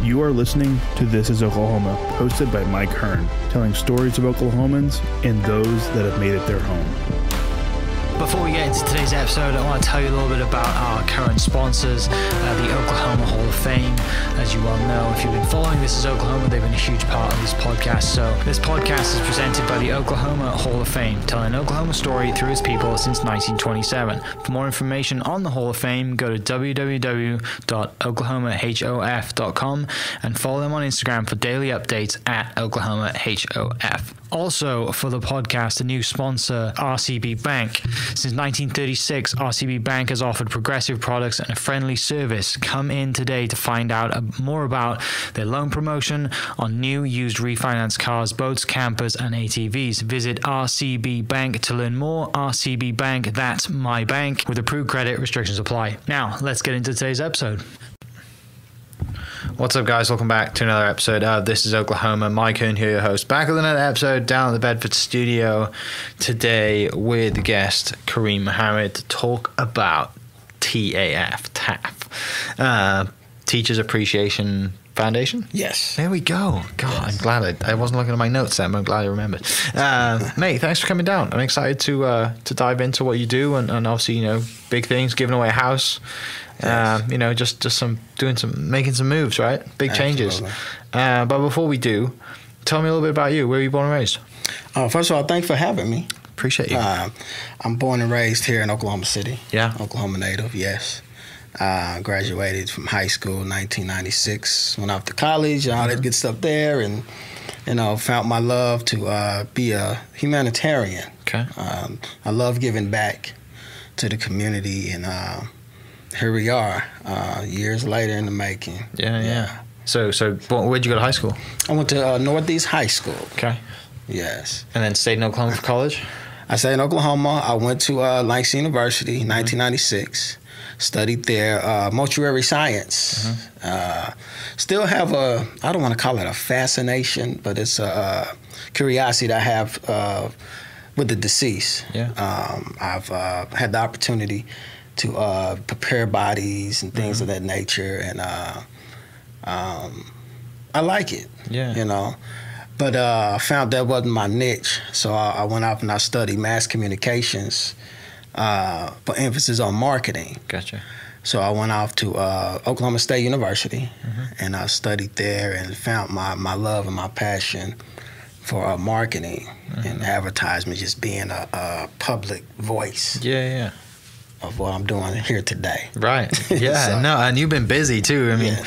You are listening to This is Oklahoma, hosted by Mike Hearn, telling stories of Oklahomans and those that have made it their home. Before we get into today's episode, I want to tell you a little bit about our current sponsors, the Oklahoma Hall of Fame. As you well know, if you've been following This is Oklahoma, they've been a huge part of this podcast. So this podcast is presented by the Oklahoma Hall of Fame, telling an Oklahoma story through its people since 1927. For more information on the Hall of Fame, go to www.oklahomahof.com and follow them on Instagram for daily updates at OklahomaHOF. Also, for the podcast, a new sponsor, RCB Bank. Since 1936, RCB Bank has offered progressive products and a friendly service. Come in today to find out more about their loan promotion on new, used, refinance cars, boats, campers, and ATVs. Visit RCB Bank to learn more. RCB Bank, that's my bank. With approved credit, restrictions apply. Now, let's get into today's episode. What's up, guys? Welcome back to another episode of This is Oklahoma. Mike Hearn here, your host, back with another episode down at the Bedford studio today with guest Karim Muhammad to talk about TAF, Teachers Appreciation Foundation? Yes. There we go. God, yes. I'm glad I wasn't looking at my notes then, but I'm glad I remembered. Mate, thanks for coming down. I'm excited to dive into what you do and obviously, you know, big things, giving away a house. Yes. You know, just making some moves, right? Big changes. But before we do, tell me a little bit about you. Where were you born and raised? First of all, thanks for having me. Appreciate you. I'm born and raised here in Oklahoma City. Yeah. Oklahoma native, yes. Graduated from high school in 1996. Went off to college, all that good stuff there, and you know, found my love to be a humanitarian. Okay. I love giving back to the community, and here we are, years later in the making. Yeah. So where'd you go to high school? I went to Northeast High School. Okay. Yes. And then stayed in Oklahoma for college? I stayed in Oklahoma. I went to Langston University in 1996. Studied there, mortuary science. Still have I don't want to call it a fascination, but it's a curiosity that I have with the deceased. Yeah. I've had the opportunity to prepare bodies and things of that nature, and I like it. Yeah. You know, but I found that wasn't my niche, so I went off and I studied mass communications, for emphasis on marketing. Gotcha. So I went off to Oklahoma State University, and I studied there and found my love and my passion for marketing and advertisement, just being a public voice. Yeah. Of what I'm doing here today. Right. Yeah. So, no, and you've been busy too. Yeah.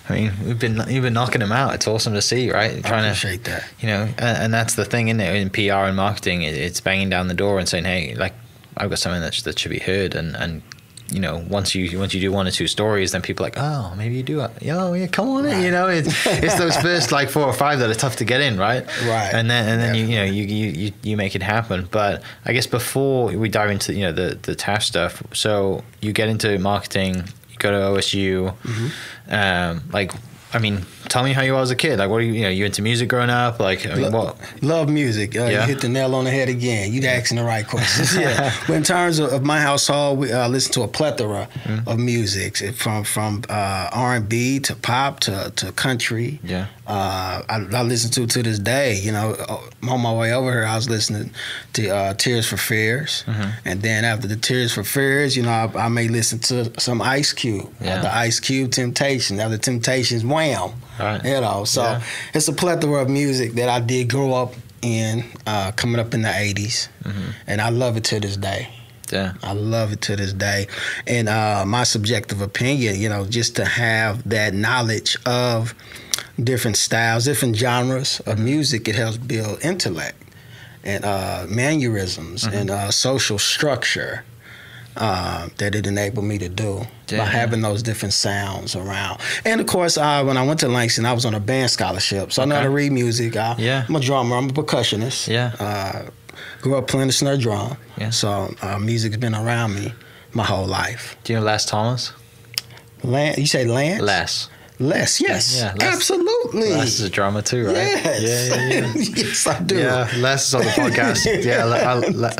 You've been knocking them out. It's awesome to see, right? I appreciate that. You know, and that's the thing, isn't it? In PR and marketing, it's banging down the door and saying, hey, like, I've got something that should be heard, and you know, once you do one or two stories, then people are like, oh, maybe you do. Yeah, come on in. You know, it's those first like 4 or 5 that are tough to get in, right? Right. And then you make it happen. But I guess before we dive into the TAF stuff, so you get into marketing, you go to OSU, tell me how you were as a kid. Like, what are you into music growing up? Like, what? Love music. You hit the nail on the head again. You're asking the right questions. Yeah. But in terms of my household, we listen to a plethora of music, from R&B to pop to country. Yeah. I listen to this day. You know, on my way over here, I was listening to Tears for Fears, and then after the Tears for Fears, you know, I may listen to some Ice Cube, the Ice Cube Temptation, now the Temptations, Wham. Right. You know, so it's a plethora of music that I did grow up in, coming up in the 80s, and I love it to this day. Yeah, I love it to this day. And my subjective opinion, you know, just to have that knowledge of different styles, different genres of music, it helps build intellect and mannerisms and social structure. That it enabled me to do by having those different sounds around. And of course, when I went to Langston, I was on a band scholarship, so I know how to read music. I'm a drummer. I'm a percussionist. Yeah. Grew up playing the snare drum. Yeah. So music's been around me my whole life. Do you know Les Thomas? You say Lance? Les. Les, yes, Yeah, Les. Absolutely. Les is a drummer too, right? Yes. Yeah. Yes, I do. Yeah, Les is on the podcast. Yeah,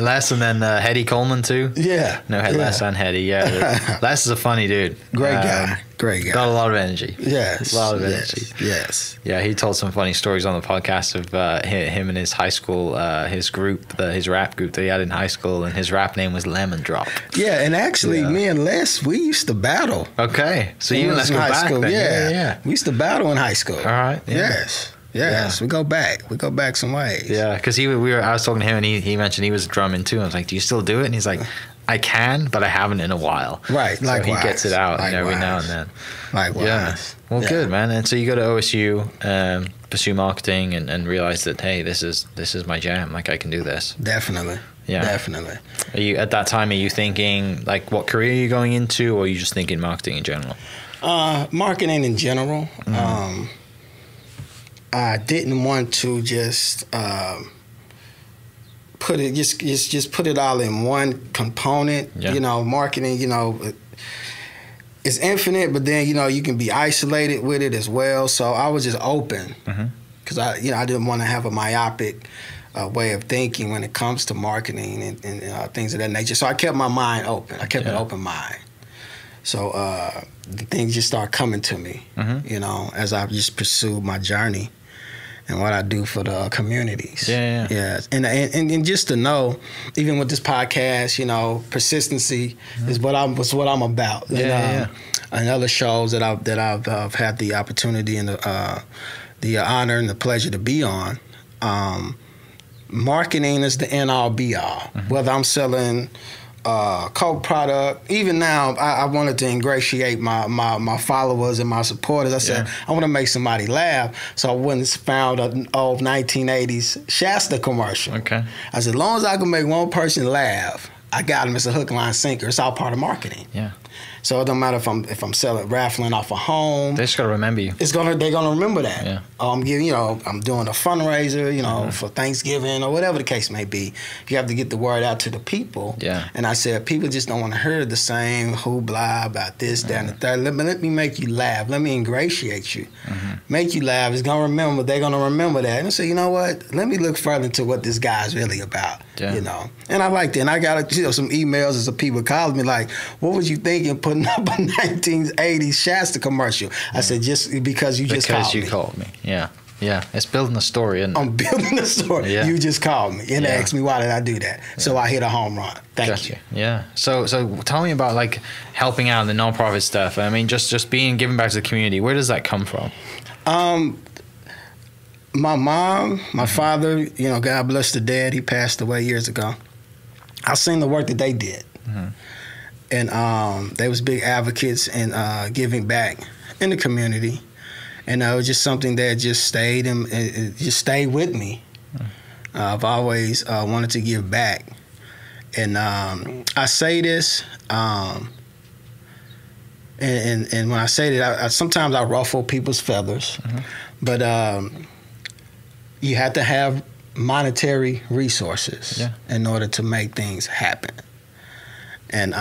Les, and then Hetty Coleman too. Yeah. No, Les and Hetty. Yeah, Les is a funny dude. Great guy. Great guy. Got a lot of energy. Yes. A lot of energy. Yes. Yeah, he told some funny stories on the podcast of him and his high school, his group, his rap group that he had in high school, and his rap name was Lemon Drop. Yeah, and actually, me and Les, we used to battle. Okay, so you and Les go back then. Yeah. We used to battle in high school. All right. Yeah. Yes, we go back. We go back some ways. Yeah, because I was talking to him, and he mentioned he was drumming too. I was like, "Do you still do it?" And he's like, "I can, but I haven't in a while." Right, so likewise. he gets it out every now and then. Likewise. Yeah. Well, good, man. And so you go to OSU, pursue marketing, and realize that, hey, this is my jam. Like, I can do this. Definitely. Yeah. Definitely. Are you at that time? Are you thinking like what career are you going into, or are you just thinking marketing in general? Marketing in general. Mm-hmm. I didn't want to just put it all in one component. Yeah. You know, marketing. You know, it's infinite, but then you can be isolated with it as well. So I was just open because I didn't want to have a myopic way of thinking when it comes to marketing and things of that nature. So I kept my mind open. I kept an open mind. So the things just start coming to me, as I just pursue my journey and what I do for the communities. Yeah. And just to know, even with this podcast, persistency is what I'm about. And other shows that I've had the opportunity and the honor and the pleasure to be on. Marketing is the end all be all. Whether I'm selling Coke product, even now, I wanted to ingratiate my followers and my supporters. I said, I want to make somebody laugh, so I went and found an old 1980s Shasta commercial. Okay. I said, as long as I can make one person laugh, I got them as a hook, line, sinker. It's all part of marketing. Yeah. So it don't matter if I'm selling, raffling off a home. They just gotta remember you. They're gonna remember that. Yeah. I'm doing a fundraiser, for Thanksgiving or whatever the case may be. You have to get the word out to the people. Yeah. And I said, people just don't want to hear the same hoopla about this, that, and the third. Let me make you laugh. Let me ingratiate you. Make you laugh. They're gonna remember that. And I said, you know what? Let me look further into what this guy's really about. Yeah. And I liked it. And I got some emails and some people calling me like, what was you thinking putting up a 1980s Shasta commercial? I said, just because you called me. Yeah. Yeah. It's building a story, isn't it? I'm building a story. Yeah. You just called me and asked me why did I do that. Yeah. So I hit a home run. Thank you. Yeah. So tell me about like helping out in the nonprofit stuff. I mean, just giving back to the community. Where does that come from? My mom, my father, God bless the dead. He passed away years ago. I seen the work that they did. And they was big advocates in giving back in the community. And it was just something that just stayed and it just stayed with me. I've always wanted to give back. And I say this, and when I say that, sometimes I ruffle people's feathers. But you have to have monetary resources in order to make things happen. And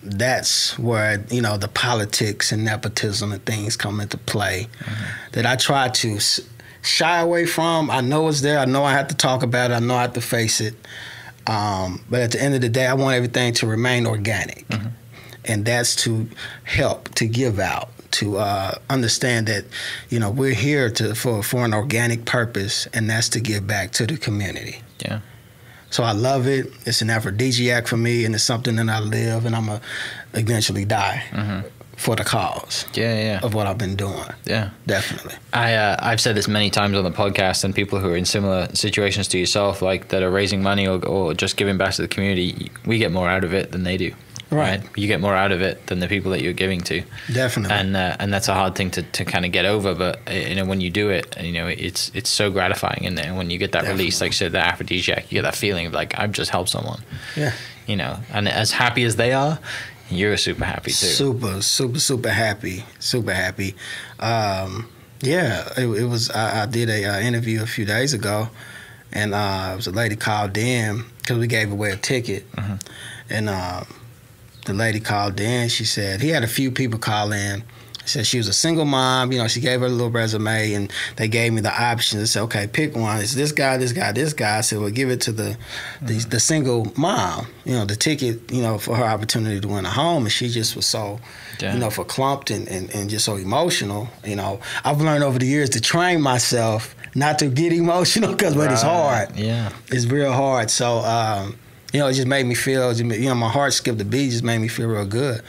that's where, the politics and nepotism and things come into play that I try to shy away from. I know it's there. I know I have to talk about it. I know I have to face it. But at the end of the day, I want everything to remain organic. And that's to help, to give out, to understand that, we're here for an organic purpose, and that's to give back to the community. Yeah. So I love it. It's an aphrodisiac for me, and it's something that I live, and I'm going to eventually die for the cause of what I've been doing. Yeah. Definitely. I've said this many times on the podcast, and people who are in similar situations to yourself, like that are raising money or just giving back to the community, we get more out of it than they do. Right. You get more out of it than the people that you're giving to. Definitely. And that's a hard thing to kind of get over. But, when you do it, it's so gratifying in there. When you get that release, like you said, that aphrodisiac, you get that feeling of like, I've just helped someone. Yeah. And as happy as they are, you're super happy too. Super happy. Super happy. It was, I did a interview a few days ago, and it was a lady called in because we gave away a ticket. And the lady called in. She said he had a few people call in said she was a single mom. You know, she gave her a little resume, and they gave me the options. They said, okay, pick one. It's this guy, this guy, this guy. I said, well, give it to the single mom. You know, the ticket, you know, for her opportunity to win a home. And she just was so, you know, verklempt and just so emotional. You know, I've learned over the years to train myself not to get emotional but it's hard. Yeah. It's real hard. So, you know, it just made me feel, you know, my heart skipped a beat. It just made me feel real good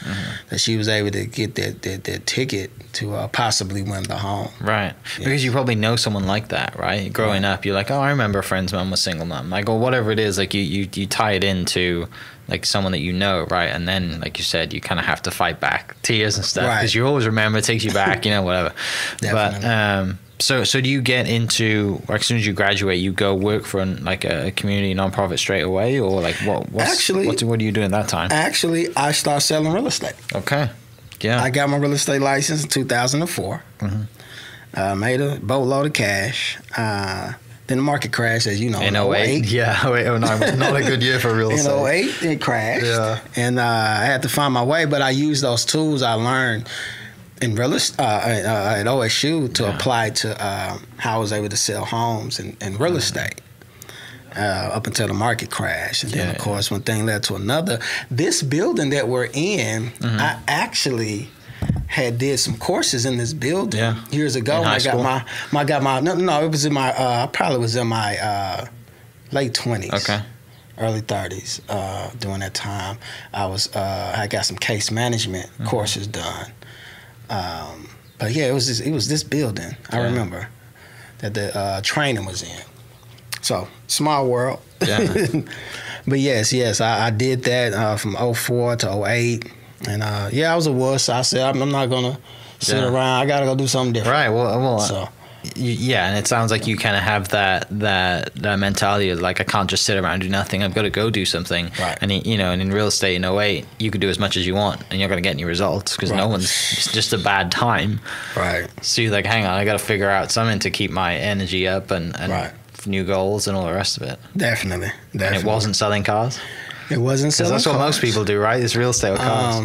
that she was able to get that ticket to possibly win the home. Right. Yeah. Because you probably know someone like that, right? Growing up, you're like, oh, I remember a friend's mom was single mom. Like, or whatever it is, like you tie it into like someone that you know, right? And then, like you said, you kind of have to fight back tears and stuff because you always remember, it takes you back, you know, whatever. Definitely. But, So do you get into, or as soon as you graduate, you go work for like a community nonprofit straight away, or like what do you do at that time? Actually, I started selling real estate. Okay, yeah. I got my real estate license in 2004. Made a boatload of cash. Then the market crashed, as you know, in 08. Yeah, 09 was not a good year for real estate. In 08, it crashed. Yeah. And I had to find my way, but I used those tools I learned in real estate at OSU to apply to how I was able to sell homes and real estate up until the market crashed. And then, of course, one thing led to another. This building that we're in, I actually had did some courses in this building years ago. In high school? It was in my, I probably was in my late 20s. Okay. Early 30s. During that time, I got some case management courses done. But yeah, it was this building. I remember that the training was in. So small world. Yeah. But yes, I did that from 04 to 08, and I was a wuss. I said I'm not gonna sit around. I gotta go do something different. Right. Well. So. Yeah, and it sounds like you kind of have that mentality of like, I can't just sit around and do nothing. I've got to go do something. Right. And and in real estate in 08, you could do as much as you want, and you're not going to get any results because it's just a bad time. Right. So you're like, hang on, I got to figure out something to keep my energy up and new goals and all the rest of it. Definitely. And it wasn't selling cars. It wasn't selling cars. That's what most people do, right? It's real estate with cars.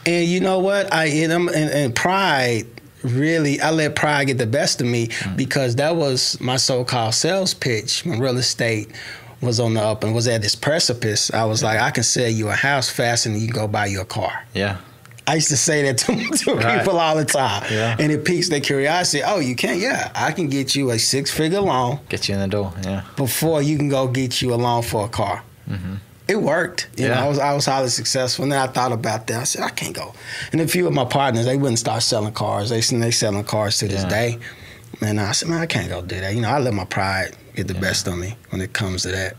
And you know what? And pride. Really, I let pride get the best of me because that was my so-called sales pitch when real estate was on the up and was at this precipice. I was like, I can sell you a house faster than you can go buy you a car. Yeah. I used to say that to people all the time. Yeah. And it piques their curiosity. Oh, you can? Yeah. I can get you a 6-figure loan. Get you in the door, yeah. Before you can go get you a loan for a car. Mm-hmm. It worked. You know, I was highly successful. And then I thought about that. I said, I can't go. And a few of my partners, they wouldn't start selling cars. They selling cars to this day. And I said, man, I can't go do that. You know, I let my pride get the best of me when it comes to that.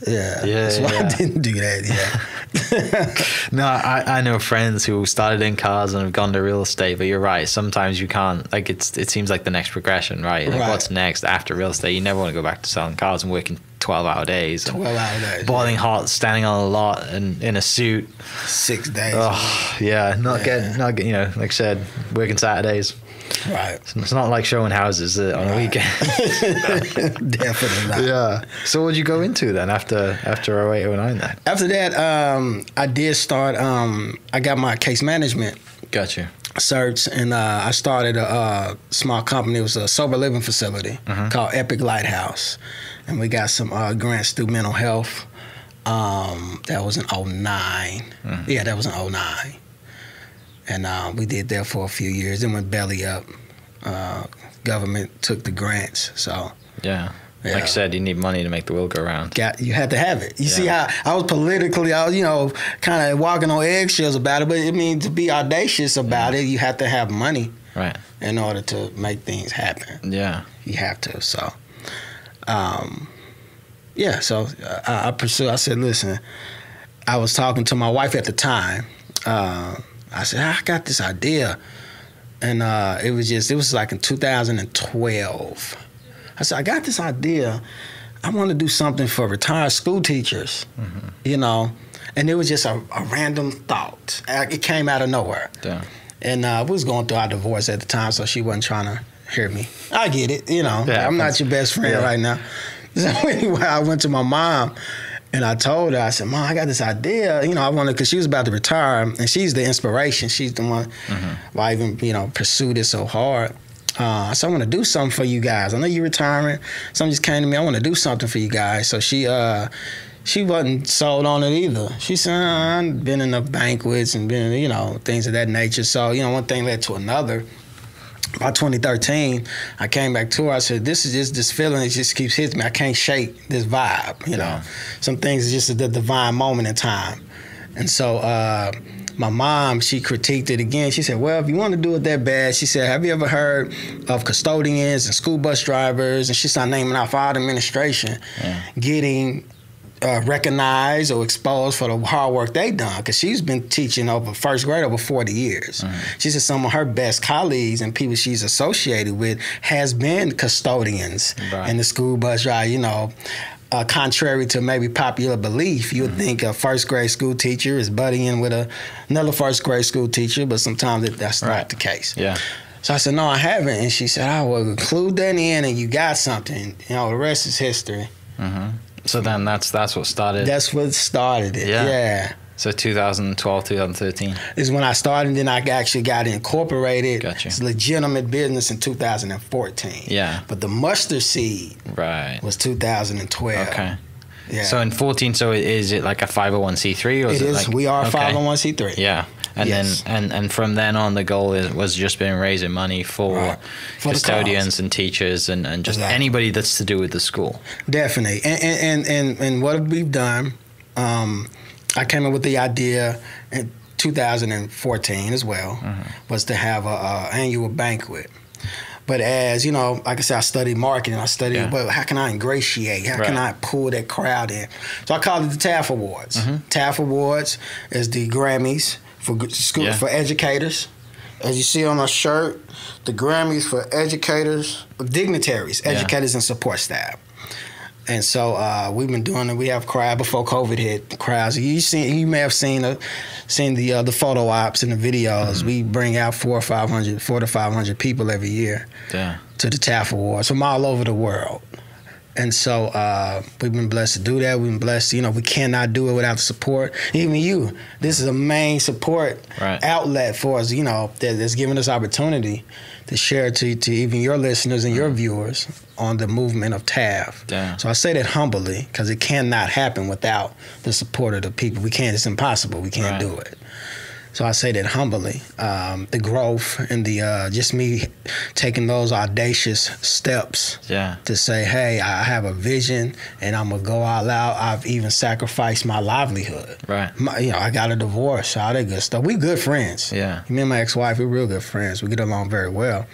That's why I didn't do that. No, I know friends who started in cars and have gone to real estate, but you're right. Sometimes you can't, like, it seems like the next progression, right? Like, what's next after real estate? You never want to go back to selling cars and working 12-hour days. 12-hour days. Boiling hot, standing on a lot and in a suit. 6 days. Oh, not getting, like I said, working Saturdays. Right. It's not like showing houses on a weekend. Definitely not. Yeah. So what did you go into then after 08, 09 then? After that, I did start, I got my case management. Gotcha. Certs, and I started a small company. It was a sober living facility called Epic Lighthouse. And we got some grants through mental health. That was in 09. Yeah, that was in 09. And we did that for a few years. Then went belly up. Government took the grants, so. Yeah. Like I said, you need money to make the wheel go around. You had to have it. You see how I was politically, kind of walking on eggshells about it. But I mean, to be audacious about it, you have to have money, right, in order to make things happen. Yeah, you have to. So, so I pursued. I said, listen, I was talking to my wife at the time. I said, I got this idea, and it was like in 2012. I said, I got this idea. I want to do something for retired school teachers, and it was just a random thought. It came out of nowhere. Yeah. And we was going through our divorce at the time, so she wasn't trying to hear me. I get it, I'm not your best friend right now. So anyway, I went to my mom, And I told her, I said, Mom, I got this idea. You know, I wanted, because she was about to retire, and she's the inspiration. She's the one why I even, you know, pursued it so hard. I said, I want to do something for you guys. I know you're retiring. Something just came to me. I want to do something for you guys. So she wasn't sold on it either. She said, I've been in the banquets and been, you know, things of that nature. So, you know, one thing led to another. By 2013, I came back to her. I said, this is just this feeling that just keeps hitting me. I can't shake this vibe, you know. Some things are just the divine moment in time. And so my mom, she critiqued it again. She said, well, if you want to do it that bad, she said, have you ever heard of custodians and school bus drivers? And she started naming off all the administration getting recognized or exposed for the hard work they done, because she's been teaching over first grade over 40 years. She said some of her best colleagues and people she's associated with has been custodians in the school bus drive. You know, contrary to maybe popular belief, you would think a first grade school teacher is buddying with another first grade school teacher, but sometimes that's not the case. So I said, no, I haven't. And she said, I will include that in and you got something. You know, the rest is history. So then that's what started. That's what started it. Yeah. So 2012, 2013 is when I started. And then I actually got incorporated. Gotcha. It's legitimate business in 2014. Yeah. But the mustard seed was 2012. Okay. Yeah. So in 14, so is it like a 501c3 or is it is. like, we are a 501c3. Yeah. And then and from then on, the goal was just been raising money for custodians and teachers and just anybody that's to do with the school. Definitely. And what we've done, I came up with the idea in 2014 as well, was to have a annual banquet. But as, you know, like I said, I studied marketing. I studied, well, how can I ingratiate? How can I pull that crowd in? So I called it the TAF Awards. TAF Awards is the Grammys for school for educators. As you see on our shirt, the Grammys for educators, dignitaries, educators and support staff. And so we've been doing it. We have crowd before COVID hit. Crowds. You may have seen the photo ops and the videos. We bring out 400 to 500 people every year to the TAF Awards from all over the world. And so we've been blessed to do that. We've been blessed, you know, we cannot do it without the support. Even you, this is a main support outlet for us, you know, that's giving us opportunity to share to even your listeners and your viewers on the movement of TAF. So I say that humbly because it cannot happen without the support of the people. We can't, it's impossible. We can't do it. So I say that humbly. The growth and the just me taking those audacious steps to say, hey, I have a vision and I'm gonna go all out. I've even sacrificed my livelihood. You know, I got a divorce, all that good stuff. We good friends. Me and my ex-wife, we're real good friends. We get along very well.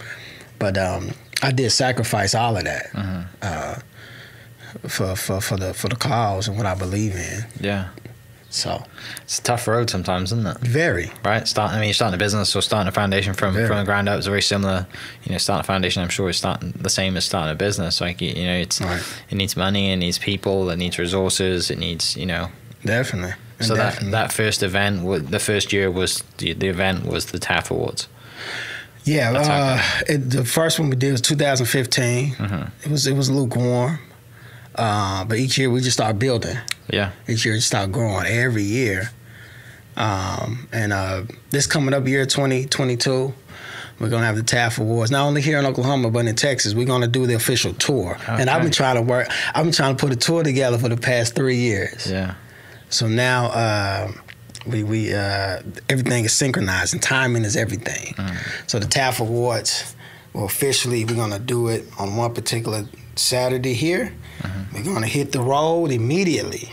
But I did sacrifice all of that for the cause and what I believe in. So it's a tough road sometimes, isn't it? Very. Right? You're starting a business or starting a foundation from the ground up. It's very similar. You know, starting a foundation, I'm sure, is starting the same as starting a business. Like, you know, it needs money, it needs people, it needs resources, it needs, you know. Definitely. So that first event, the first year was the event was the TAF Awards. The first one we did was 2015. It was lukewarm. But each year we just start building. Each year just start growing every year. And this coming up year 2022, we're gonna have the TAF Awards, not only here in Oklahoma, but in Texas. We're gonna do the official tour. And I've been trying to put a tour together for the past 3 years. So now we everything is synchronized and timing is everything. So the TAF Awards, we're gonna do it on one particular Saturday here. We're gonna hit the road immediately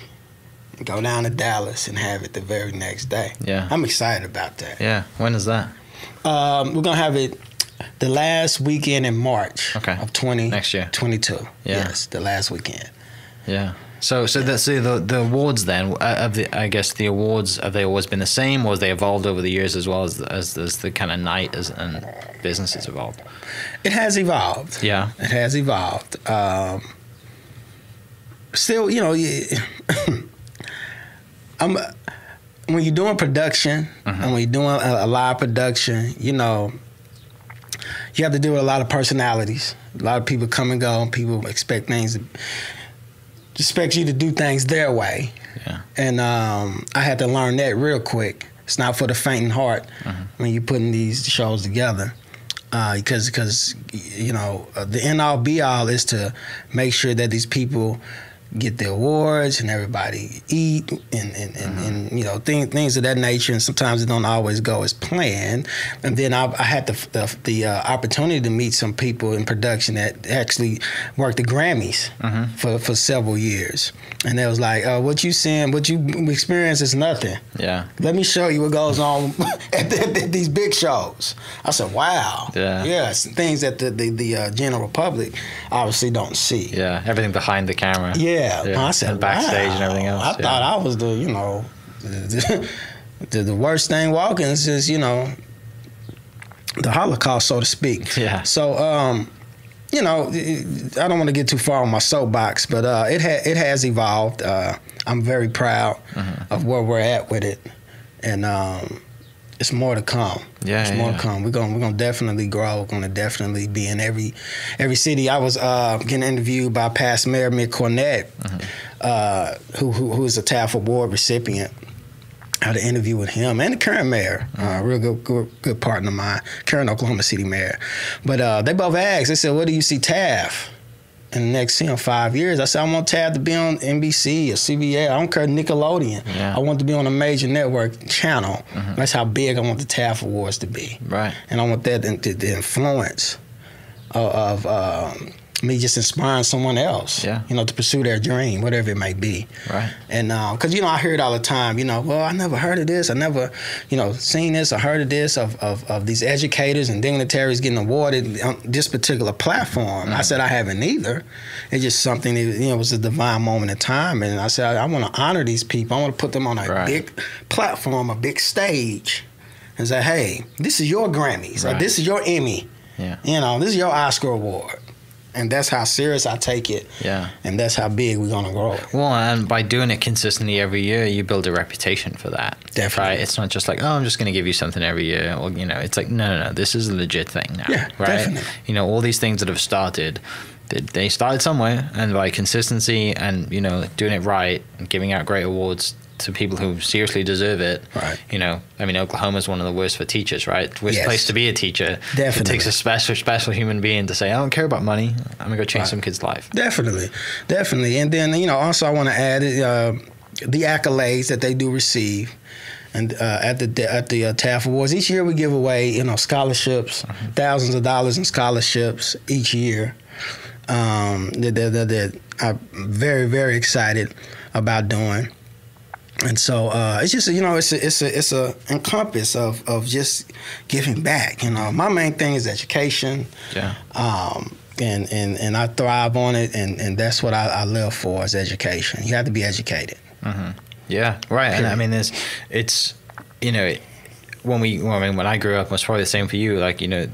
and go down to Dallas and have it the very next day. I'm excited about that. When is that? We're gonna have it the last weekend in March of next year, 22. Yes, the last weekend. So the awards then, I guess the awards, have they always been the same, or have they evolved over the years as well as the kind of night and business has evolved? It has evolved. It has evolved. Still, you know, when you're doing production and when you're doing a live production, you know, you have to deal with a lot of personalities. A lot of people come and go, and people expect things. expect you to do things their way. Yeah. And I had to learn that real quick. It's not for the faint heart when you're putting these shows together. Because you know, the end all be all is to make sure that these people get the awards and everybody eat and you know, things of that nature. And sometimes it don't always go as planned. And then I had the opportunity to meet some people in production that actually worked the Grammys for several years. And they was like, what you seeing, what you experience is nothing. Yeah. Let me show you what goes on at these big shows. I said, wow. Yeah. Yeah, it's things that the general public obviously don't see. Yeah, everything behind the camera. Yeah. I said, and backstage and everything else. I thought I was the, you know, the worst thing walking is just, you know, the Holocaust, so to speak. Yeah. So, you know, I don't want to get too far on my soapbox, but it has evolved. I'm very proud of where we're at with it, and it's more to come. Yeah, it's more to come. We're gonna definitely grow. We're gonna definitely be in every city. I was getting interviewed by past Mayor Mick Cornett, who is a TAF Award recipient. I had an interview with him and the current mayor, real good partner of mine, current Oklahoma City mayor. But they both asked. They said, "What do you see TAF in the next 5 years?" I said, "I want TAF to be on NBC or CBS. I don't care, Nickelodeon. Yeah. I want to be on a major network channel. That's how big I want the TAF Awards to be. Right. And I want that the influence of me just inspiring someone else, you know, to pursue their dream, whatever it may be." Right. And because, you know, I hear it all the time, you know, well, I never heard of this. I never, you know, seen this or heard of this, of these educators and dignitaries getting awarded on this particular platform. I said, I haven't either. It's just something that, you know, it was a divine moment in time. And I said, I want to honor these people. I want to put them on a big platform, a big stage, and say, hey, this is your Grammys, or this is your Emmy. Yeah. You know, this is your Oscar award. And that's how serious I take it. Yeah. And that's how big we're going to grow it. Well, and by doing it consistently every year, you build a reputation for that. Definitely. Right? It's not just like, oh, I'm just going to give you something every year. Or, you know, it's like, no, this is a legit thing now. Yeah, right? definitely. You know, all these things that have started, they started somewhere. And by consistency and, you know, doing it right and giving out great awards to people who seriously deserve it. Right. You know, I mean, Oklahoma's one of the worst for teachers, right? Worst place to be a teacher. Definitely. It takes a special human being to say, I don't care about money. I'm going to go change some kid's life. Definitely. And then, you know, also I want to add the accolades that they do receive. And at the TAF Awards, each year we give away, you know, scholarships, thousands of dollars in scholarships each year. That I'm very, very excited about doing. And so it's just, you know, it's a encompass of just giving back. You know, my main thing is education. Yeah. And I thrive on it, and that's what I live for is education. You have to be educated. Yeah, right. And I mean, it's you know, when I grew up, it was probably the same for you. Like, you know,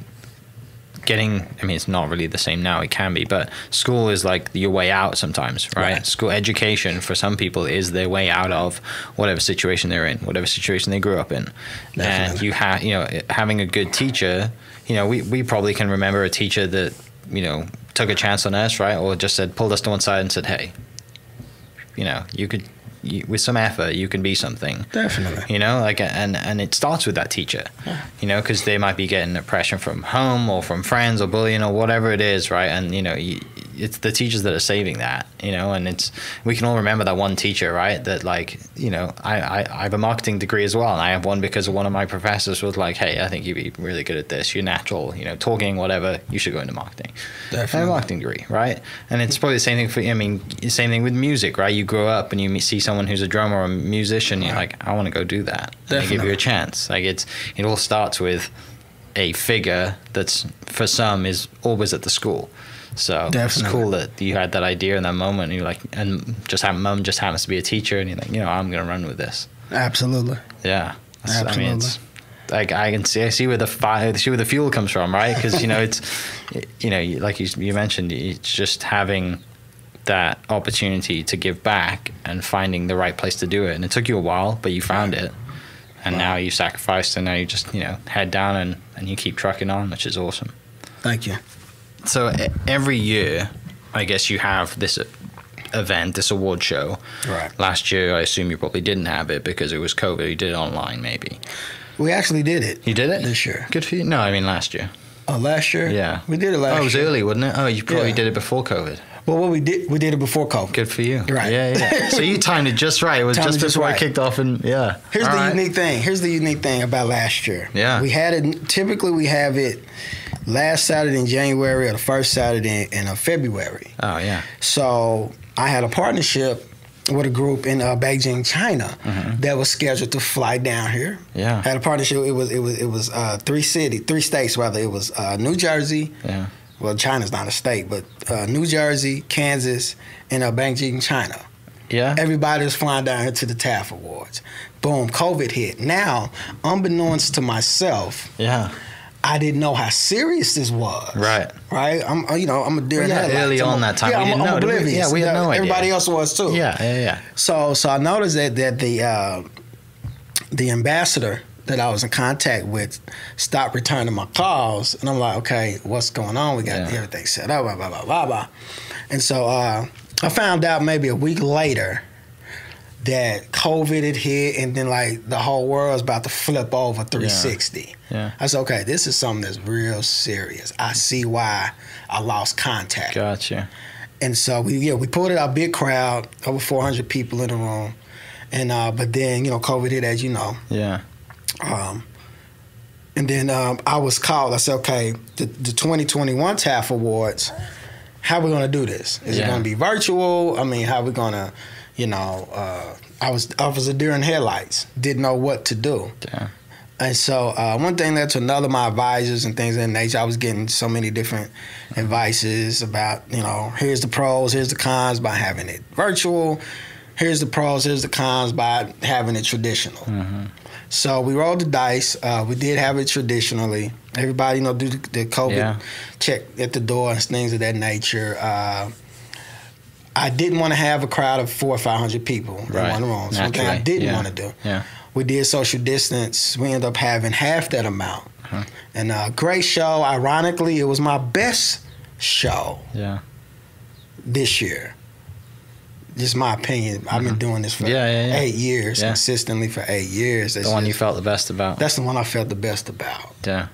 it's not really the same now, it can be, but school is like your way out sometimes, right? School education for some people is their way out of whatever situation they're in, whatever situation they grew up in. Definitely. And you know, having a good teacher, you know, we probably can remember a teacher that, you know, took a chance on us, right? Or just pulled us to one side and said, hey, you know, with some effort, you can be something. Definitely. You know, like, and it starts with that teacher, you know, because they might be getting oppression from home or from friends or bullying or whatever it is, right? And, you know, it's the teachers that are saving that, you know, and we can all remember that one teacher, right? That, like, you know, I have a marketing degree as well, and I have one because one of my professors was like, hey, I think you'd be really good at this. You're natural, you know, talking, whatever, you should go into marketing. Definitely. I have a marketing degree, right? And it's probably the same thing same thing with music, right? You grow up and you see someone who's a drummer or a musician, you're like, I want to go do that. They give you a chance. Like, it all starts with a figure that's, for some, is always at the school. So it's cool that you had that idea in that moment, and you're like, and mom just happens to be a teacher, and you're like, you know, I'm going to run with this. Absolutely. Yeah. Absolutely. I mean, it's like, I see where the fuel comes from, right? Because, you know, it's, you know, like you mentioned, it's just having that opportunity to give back and finding the right place to do it. And it took you a while, but you found it. And now you sacrificed, and now you just, you know, head down and you keep trucking on, which is awesome. Thank you. So every year, I guess you have this event, this award show. Right. Last year, I assume you probably didn't have it because it was COVID. You did it online, maybe. We actually did it. You did it? This year. Good for you. No, I mean last year. Oh, last year? Yeah. We did it last year. Oh, it was early, wasn't it? Oh, you probably did it before COVID. Well, what we did it before COVID. Good for you. Right. Yeah. So you timed it just right. It was just before it kicked off, and yeah. Here's the unique thing. Here's the unique thing about last year. Yeah. We had it. Typically, we have it last Saturday in January or the first Saturday in February. Oh yeah. So I had a partnership with a group in Beijing, China, that was scheduled to fly down here. Yeah. Had a partnership. It was 3 states rather. It was New Jersey. Yeah. Well, China's not a state, but New Jersey, Kansas, and Beijing, China. Yeah. Everybody was flying down here to the TAF Awards. Boom, COVID hit. Now, unbeknownst to myself, I didn't know how serious this was. Right. I'm a deer in headlights. Early on that time, we didn't know. Oblivious. Yeah, we had no idea. Everybody else was too. Yeah. So I noticed that the ambassador that I was in contact with stopped returning my calls, and I'm like, okay, what's going on? We got everything set up, blah, blah, blah, blah, blah. And so I found out maybe a week later that COVID had hit, and then like the whole world was about to flip over 360. Yeah. I said, okay, this is something that's real serious. I see why I lost contact. Gotcha. And so we pulled it out, big crowd, over 400 people in the room, and but then COVID hit, as you know. Yeah. And then I was called. I said, okay, the 2021 TAF Awards, how are we going to do this? Is it going to be virtual? I mean, how are we going to, I was a deer in headlights, didn't know what to do. Yeah. And so one thing led to another, my advisors and things of that nature. I was getting so many different advices about, here's the pros, here's the cons by having it virtual. Here's the pros, here's the cons by having it traditional. Mm-hmm. So we rolled the dice. We did have it traditionally. Everybody, do the COVID check at the door and things of that nature. I didn't want to have a crowd of 400 or 500 people in one room. It's one thing I didn't want to do. Yeah. We did social distance. We ended up having half that amount. And great show. Ironically, it was my best show this year. Just my opinion. I've been doing this for 8 years, consistently for 8 years. That's the one you felt the best about. That's the one I felt the best about. Yeah.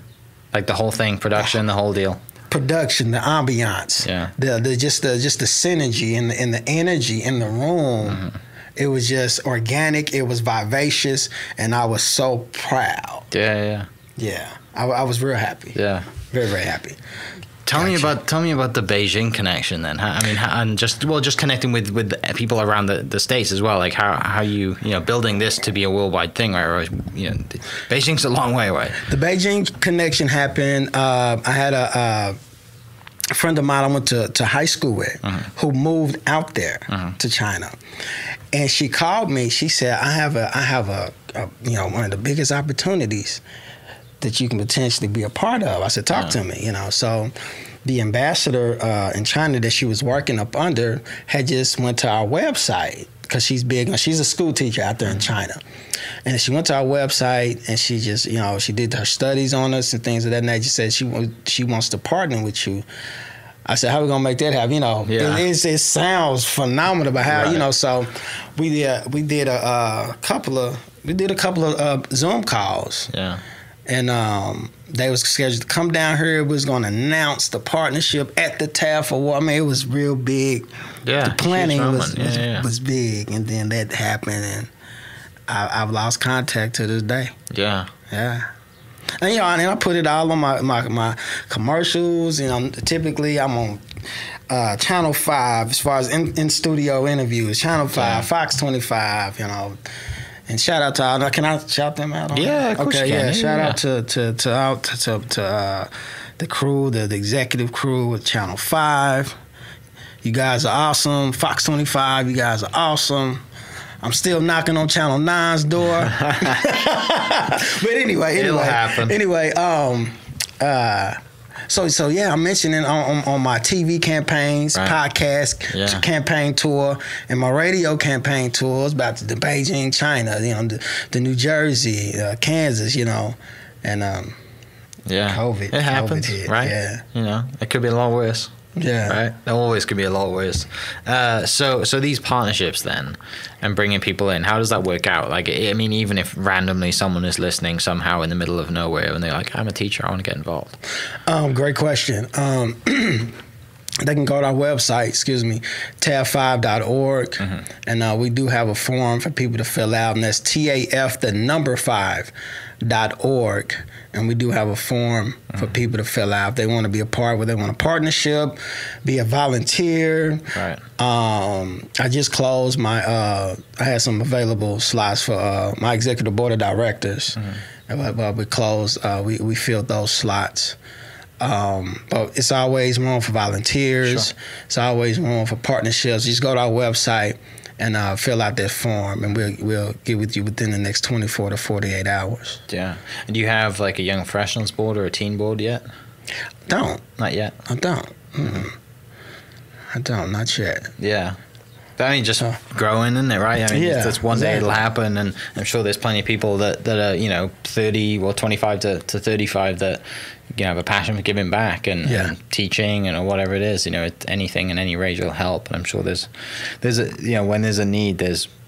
Like the whole thing, production, the whole deal. Production, the ambiance, the just the synergy and the energy in the room. Mm-hmm. It was just organic. It was vivacious, and I was so proud. Yeah. I was real happy. Yeah, very, very happy. Tell me about the Beijing connection then. And just connecting with people around the States as well. Like how you building this to be a worldwide thing, right? Or Beijing's a long way away. The Beijing connection happened. I had a friend of mine I went to high school with who moved out there to China, and she called me. She said, I have a one of the biggest opportunities that you can potentially be a part of. I said, talk to me, So the ambassador in China that she was working up under had just went to our website because she's big. She's a school teacher out there in China. And she went to our website and she just, she did her studies on us and things of that nature. She said she wants to partner with you. I said, how are we going to make that happen? It sounds phenomenal, but how, so we did a couple of Zoom calls. Yeah. And they was scheduled to come down here. We was going to announce the partnership at the TAF Award. I mean, it was real big. Yeah, the planning was big, and then that happened, and I've lost contact to this day. Yeah. And and I put it all on my commercials. Typically I'm on Channel 5 as far as in studio interviews. Channel 5, Fox 25. And shout out to all. Can I shout them out? Yeah, of course you can. Shout out to the crew, the executive crew with Channel 5. You guys are awesome. Fox 25, you guys are awesome. I'm still knocking on Channel 9's door. But anyway. It'll happen. Anyway, So I'm mentioning on my TV campaigns, podcast campaign tour, and my radio campaign tours about the Beijing, China, the New Jersey, Kansas, and COVID. It happens, COVID hit, right? Yeah. It could be a lot worse. Yeah. Right. There always could be a lot worse. So these partnerships then, and bringing people in, how does that work out? Like, I mean, even if randomly someone is listening somehow in the middle of nowhere and they're like, I'm a teacher, I want to get involved. Great question. They can go to our website, tab5.org, and we do have a form for people to fill out, and that's TAF5.org. And we do have a form for people to fill out if they want to be a part, whether they want a partnership, be a volunteer. Right. I just closed my, I had some available slots for my executive board of directors. But we closed, we filled those slots. But it's always room for volunteers. Sure. It's always room for partnerships. Just go to our website and fill out that form, and we'll get with you within the next 24 to 48 hours. Yeah. And do you have like a young professionals board or a teen board yet? Don't. Not yet. I don't. I don't. Not yet. Yeah. I mean, just growing, isn't it, right? I mean, that's one day it'll happen, and I'm sure there's plenty of people that are, 30 or 25 to 35 that, have a passion for giving back and teaching and whatever it is. Anything and any range will help. And I'm sure there's when there's a need,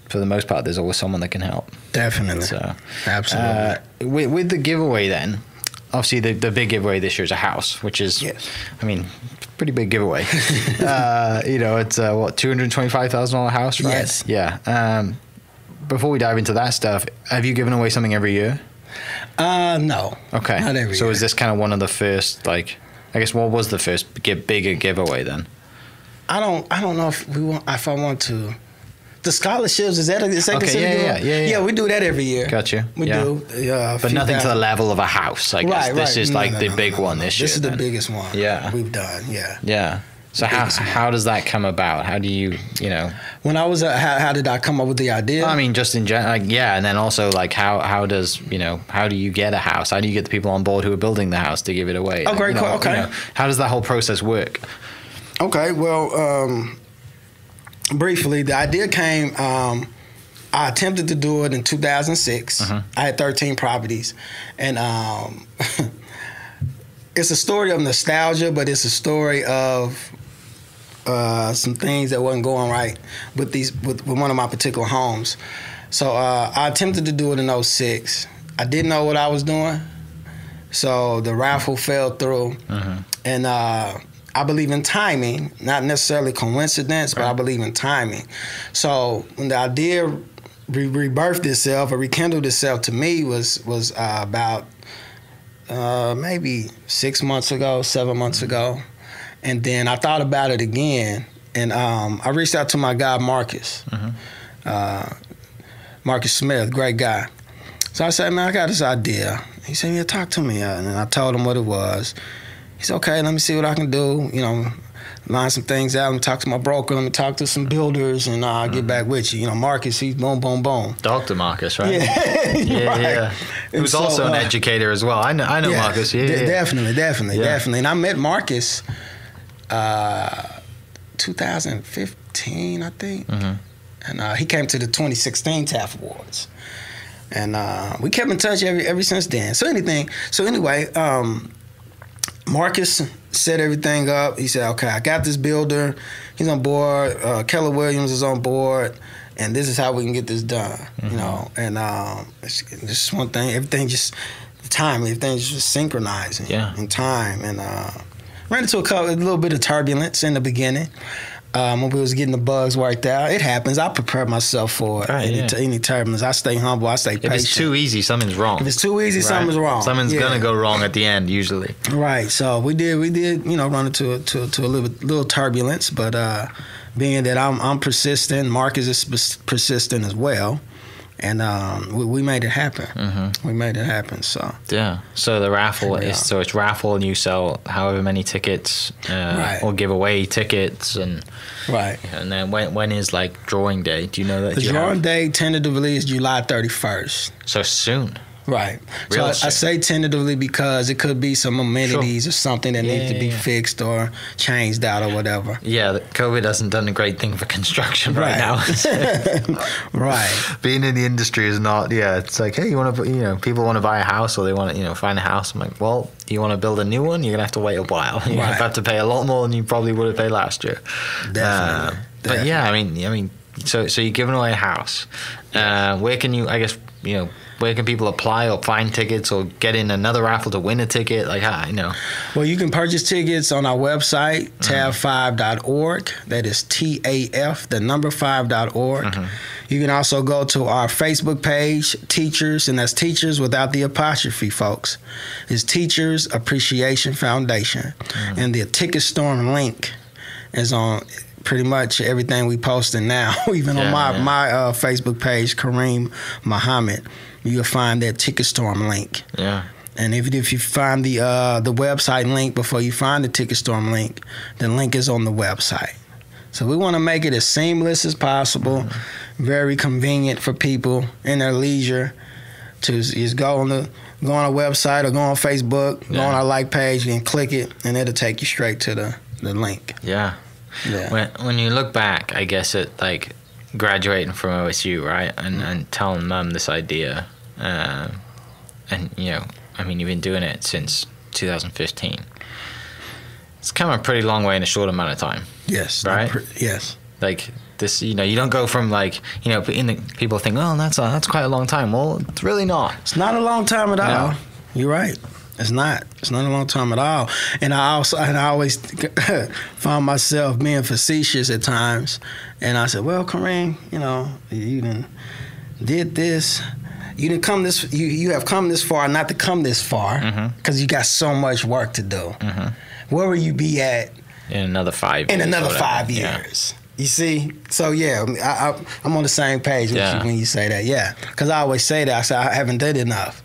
for the most part, there's always someone that can help. Definitely. So, absolutely. With the giveaway then, obviously the big giveaway this year is a house, which is, I mean, pretty big giveaway. It's what, $225,000 house, right? Yes. Yeah. Before we dive into that stuff, have you given away something every year? No. Okay. Not every year. Is this kind of one of the first, like, I guess, what was the first bigger giveaway then? I don't know if I want to. The scholarships, is that okay, yeah. We do that every year. Gotcha. We do. But nothing to the level of a house, I guess. This is the big one this year. This is the biggest one we've done, Yeah. So how does that come about? How do you, When I was, how did I come up with the idea? I mean, just in general, and then also, how does, how do you get a house? How do you get the people on board who are building the house to give it away? Oh, great, okay. How does that whole process work? Okay, well, briefly, the idea came, I attempted to do it in 2006. I had 13 properties, and it's a story of nostalgia, but it's a story of some things that wasn't going right with one of my particular homes. So I attempted to do it in 2006. I didn't know what I was doing, so the raffle fell through, and I believe in timing, not necessarily coincidence, but I believe in timing. So when the idea rebirthed itself or rekindled itself to me was about maybe 7 months ago. And then I thought about it again, and I reached out to my guy, Marcus. Marcus Smith, great guy. So I said, man, I got this idea. He said, yeah, talk to me. And I told him what it was. He said, okay, let me see what I can do. Line some things out. Let me talk to my broker. Let me talk to some builders, and I'll get back with you. Marcus, he's boom, boom, boom. Dr. Marcus, right? Yeah. Yeah. Who's also an educator as well. I know Marcus. Yeah, Definitely. And I met Marcus 2015, I think. And he came to the 2016 TAF Awards. And we kept in touch ever since then. So anyway, Marcus set everything up. He said, okay, I got this builder. He's on board. Keller Williams is on board. And this is how we can get this done, And it's just one thing. Everything just just synchronizing in time. And ran into a little bit of turbulence in the beginning. When we was getting the bugs worked out. It happens. I prepare myself for any turbulence. I stay humble. I stay patient. If it's too easy, something's wrong. If it's too easy, something's wrong. Something's gonna go wrong at the end usually. Right. So we did run into a little turbulence, but being that I'm persistent, Marcus is persistent as well. And we made it happen. We made it happen. So So the raffle it's raffle, and you sell however many tickets, or give away tickets, and And then when is like drawing day? Do you know that? The drawing day tentatively is July 31st. So soon. Right. So I say tentatively because it could be some amenities or something that needs to be fixed or changed out or whatever. Yeah, COVID hasn't done a great thing for construction right now. Right. Being in the industry is not. Yeah, it's like, hey, people want to buy a house or they want to, find a house. I'm like, well, you want to build a new one? You're gonna have to wait a while. You're gonna have to pay a lot more than you probably would have paid last year. Definitely. But yeah, I mean, so you're giving away a house. Where can you? I guess where can people apply or find tickets or get in another raffle to win a ticket? Like how, Well, you can purchase tickets on our website, tab5.org. That is TAF, the number 5.org. You can also go to our Facebook page, Teachers, and that's Teachers without the apostrophe, folks. It's Teachers Appreciation Foundation. And the Ticket Storm link is on pretty much everything we posting now. Even on my Facebook page, Karim Muhammad, you'll find that Ticket Storm link. Yeah. And if you find the website link before you find the Ticket Storm link, the link is on the website. So we want to make it as seamless as possible, very convenient for people in their leisure to just go on our website or go on Facebook, go on our like page and click it, and it'll take you straight to the link. Yeah. Yeah. When you look back, I guess at like graduating from OSU, right, and telling them this idea, and you've been doing it since 2015. It's come a pretty long way in a short amount of time. Yes. Right. Yes. Like this, you don't go from like, people think, oh, that's quite a long time. Well, it's really not. It's not a long time at all. No. You're right. It's not a long time at all. And I always found myself being facetious at times. And I said, well, Kareem, you done did this. You didn't come this. You have come this far, not to come this far, because you got so much work to do. Where will you be at in another 5 years? In another 5 years. You see? So, yeah, I'm on the same page with you when you say that. Yeah, because I always say that. I say, I haven't done enough.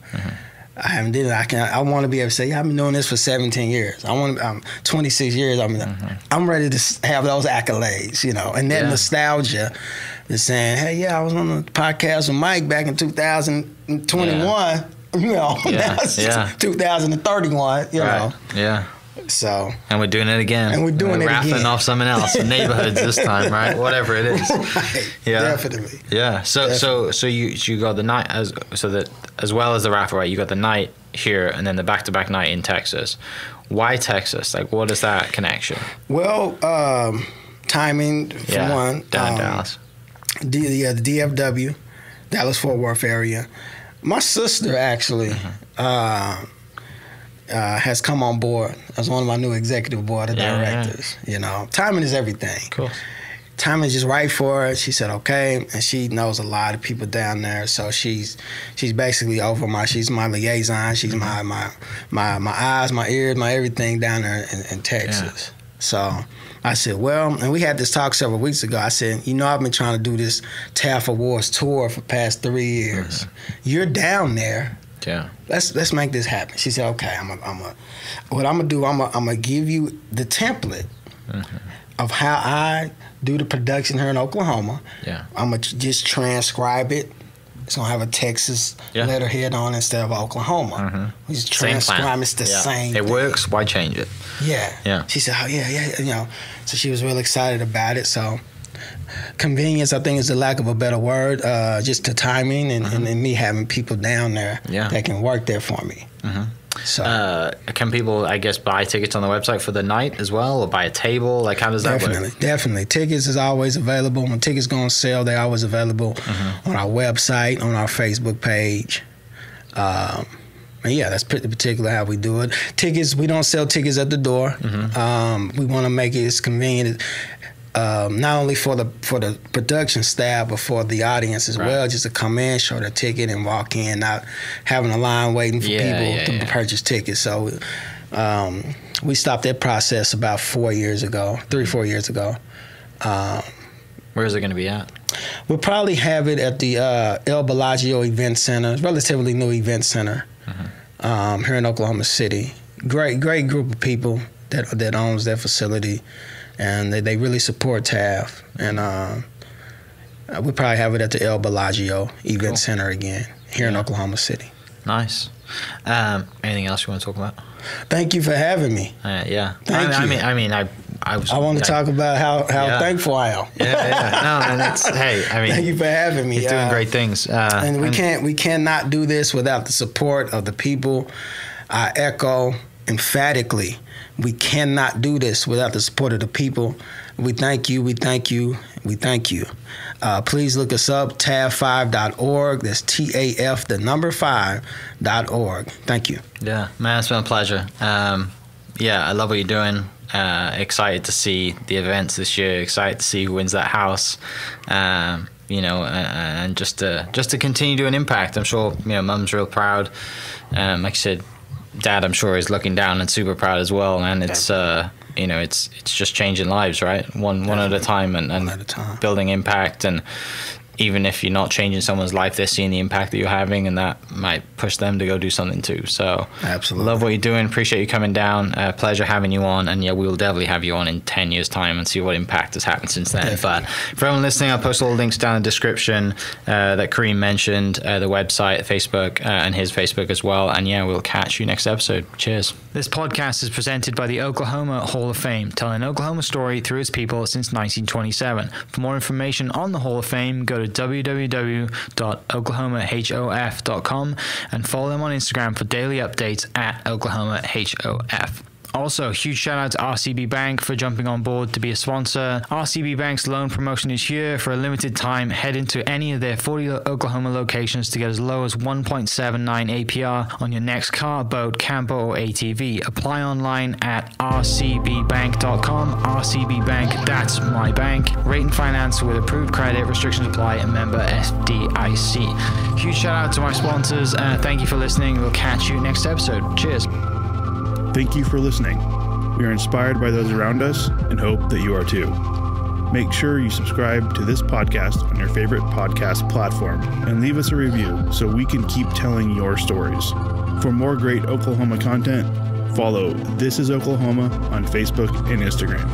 I haven't did it. I want to be able to say, I've been doing this for 17 years. I'm 26 years. I'm ready to have those accolades, and that nostalgia is saying, hey, I was on the podcast with Mike back in 2021. Now it's 2031. Right. Yeah. So. And we're doing it again. And we're doing it again. Raffling off something else, neighborhoods this time, right? Whatever it is. Right. Yeah. Definitely. Yeah. So you got the night as well as the raffle, right? You got the night here and then the back-to-back night in Texas. Why Texas? Like, what is that connection? Well, timing for one. Down in Dallas. The DFW, Dallas-Fort Worth area. My sister actually has come on board as one of my new executive board of directors. Timing is everything. Cool. Timing is just right for her. She said okay, and she knows a lot of people down there. So she's basically she's my liaison. She's my eyes, my ears, my everything down there in Texas. Yeah. So I said, well, and we had this talk several weeks ago. I said, I've been trying to do this TAF Awards tour for the past 3 years. You're down there. Yeah. Let's make this happen. She said, okay, what I'm gonna do, I'm gonna give you the template of how I do the production here in Oklahoma. Yeah. I'm gonna just transcribe it. It's gonna have a Texas letterhead on instead of Oklahoma. We just transcribe. It's the same. It works. Why change it? Yeah. Yeah. She said, oh So she was really excited about it. So. Convenience, I think, is the lack of a better word. Just the timing and me having people down there that can work there for me. So, can people, I guess, buy tickets on the website for the night as well, or buy a table? Like, how does that work? Definitely. Tickets is always available. When tickets go on sale, they're always available on our website, on our Facebook page. And that's pretty particular how we do it. Tickets, we don't sell tickets at the door. We want to make it as convenient not only for the production staff, but for the audience as well, just to come in, show their ticket, and walk in, not having a line waiting for people to purchase tickets. So we stopped that process about 4 years ago, 3-4 years ago. Where is it going to be at? We'll probably have it at the El Bellagio Event Center, relatively new event center here in Oklahoma City. Great group of people that owns that facility. And they really support TAF. And we'll probably have it at the El Bellagio Event Center again here in Oklahoma City. Nice. Anything else you want to talk about? Thank you for having me. Yeah. Thank you. I want to talk about how thankful I am. No, and it's, hey, I mean, thank you for having me. You're doing great things. And we cannot do this without the support of the people. I echo emphatically, we cannot do this without the support of the people. We thank you. We thank you. We thank you. Please look us up, tab5.org. That's TAF, the number 5.org. Thank you. Yeah, man, it's been a pleasure. I love what you're doing. Excited to see the events this year. Excited to see who wins that house. And just to continue to do an impact. I'm sure Mum's real proud. Like I said, Dad, I'm sure, is looking down and super proud as well. And it's it's just changing lives, right? One at a time, and at a time. Building impact. And even if you're not changing someone's life, they're seeing the impact that you're having, and that might push them to go do something too. So absolutely love what you're doing. Appreciate you coming down. Pleasure having you on. And yeah, we will definitely have you on in 10 years time and see what impact has happened since then. Definitely. But for everyone listening, I'll post all the links down in the description that Karim mentioned, the website, Facebook, and his Facebook as well. And yeah, we'll catch you next episode. Cheers. This podcast is presented by the Oklahoma Hall of Fame, telling Oklahoma story through its people since 1927. For more information on the Hall of Fame, go to www.oklahomahof.com and follow them on Instagram for daily updates at oklahomahof. Also, huge shout out to RCB Bank for jumping on board to be a sponsor. RCB Bank's loan promotion is here for a limited time. Head into any of their 40 Oklahoma locations to get as low as 1.79 APR on your next car, boat, camper, or ATV. Apply online at rcbbank.com. RCB Bank, that's my bank. Rate and finance with approved credit. Restrictions apply. And member FDIC. Huge shout out to my sponsors. Thank you for listening. We'll catch you next episode. Cheers. Thank you for listening. We are inspired by those around us and hope that you are too. Make sure you subscribe to this podcast on your favorite podcast platform and leave us a review so we can keep telling your stories. For more great Oklahoma content, follow This Is Oklahoma on Facebook and Instagram.